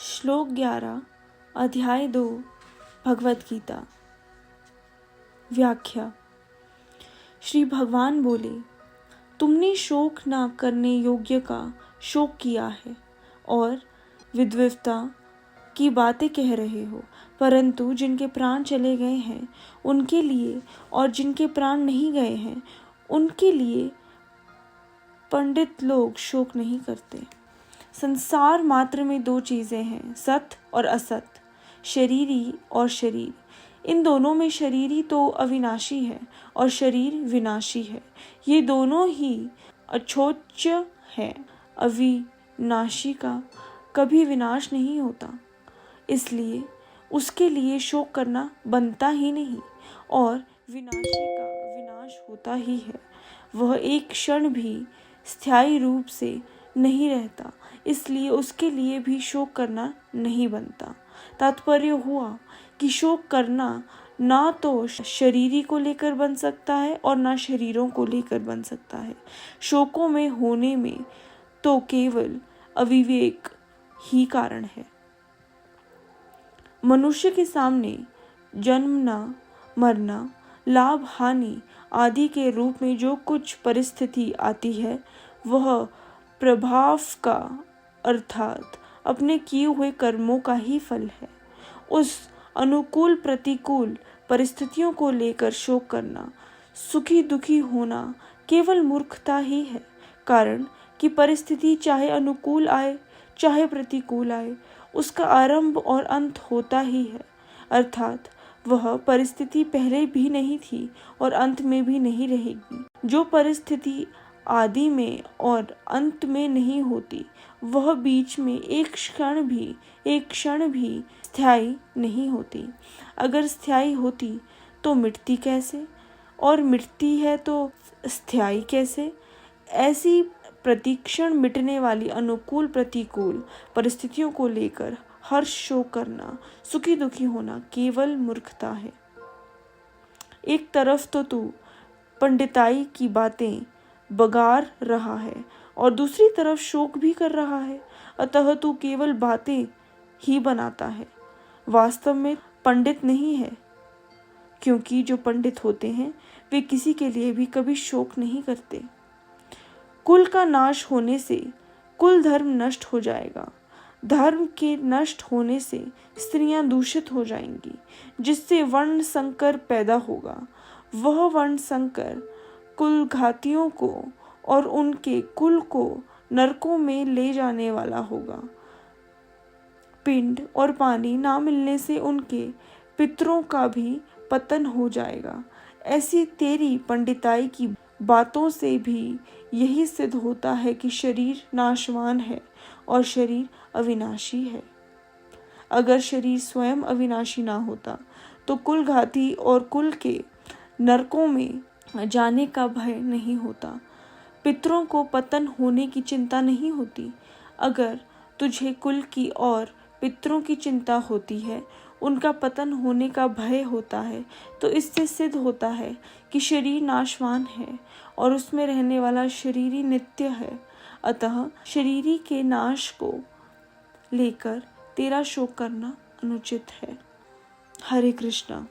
श्लोक 11 अध्याय 2 भगवत गीता। व्याख्या। श्री भगवान बोले, तुमने शोक न करने योग्य का शोक किया है और विद्वता की बातें कह रहे हो, परंतु जिनके प्राण चले गए हैं उनके लिए और जिनके प्राण नहीं गए हैं उनके लिए पंडित लोग शोक नहीं करते। संसार मात्र में दो चीजें हैं, सत और असत, शरीरी और शरीर। इन दोनों में शरीरी तो अविनाशी है और शरीर विनाशी है। ये दोनों ही अछोच्य है। अविनाशी का कभी विनाश नहीं होता, इसलिए उसके लिए शोक करना बनता ही नहीं, और विनाशी का विनाश होता ही है। वह एक क्षण भी स्थायी रूप से नहीं रहता, इसलिए उसके लिए भी शोक करना नहीं बनता। तात्पर्य हुआ कि शोक करना ना तो शरीरी को लेकर बन सकता है और ना शरीरों को लेकर बन सकता है। शोकों में होने में तो केवल अविवेक ही कारण है। मनुष्य के सामने जन्मना, मरना, लाभ हानि आदि के रूप में जो कुछ परिस्थिति आती है वह प्रभाव का अर्थात अपने किए हुए कर्मों का ही फल है। उस अनुकूल प्रतिकूल परिस्थितियों को लेकर शोक करना, सुखी दुखी होना केवल मूर्खता ही है। कारण कि परिस्थिति चाहे अनुकूल आए चाहे प्रतिकूल आए, उसका आरंभ और अंत होता ही है। अर्थात वह परिस्थिति पहले भी नहीं थी और अंत में भी नहीं रहेगी। जो परिस्थिति आदि में और अंत में नहीं होती वह बीच में एक क्षण भी स्थायी नहीं होती। अगर स्थायी होती तो मिटती कैसे, और मिटती है तो स्थायी कैसे? ऐसी प्रतिक्षण मिटने वाली अनुकूल प्रतिकूल परिस्थितियों को लेकर हर्ष शोक करना, सुखी दुखी होना केवल मूर्खता है। एक तरफ तो तू पंडिताई की बातें बगार रहा है और दूसरी तरफ शोक भी कर रहा है, अतः तू केवल बातें ही बनाता है, वास्तव में पंडित नहीं है। क्योंकि जो पंडित होते हैं वे किसी के लिए भी कभी शोक नहीं करते। कुल का नाश होने से कुल धर्म नष्ट हो जाएगा। धर्म के नष्ट होने से स्त्रियां दूषित हो जाएंगी, जिससे वर्ण संकर पैदा होगा। वह वर्ण संकर कुल घातियों को और उनके कुल को नरकों में ले जाने वाला होगा। पिंड और पानी ना मिलने से उनके पितरों का भी पतन हो जाएगा। ऐसी तेरी पंडिताई की बातों से भी यही सिद्ध होता है कि शरीर नाशवान है और शरीर अविनाशी है। अगर शरीर स्वयं अविनाशी ना होता तो कुल घाती और कुल के नरकों में जाने का भय नहीं होता, पितरों को पतन होने की चिंता नहीं होती। अगर तुझे कुल की और पितरों की चिंता होती है, उनका पतन होने का भय होता है, तो इससे सिद्ध होता है कि शरीर नाशवान है और उसमें रहने वाला शरीरी नित्य है। अतः शरीरी के नाश को लेकर तेरा शोक करना अनुचित है। हरे कृष्णा।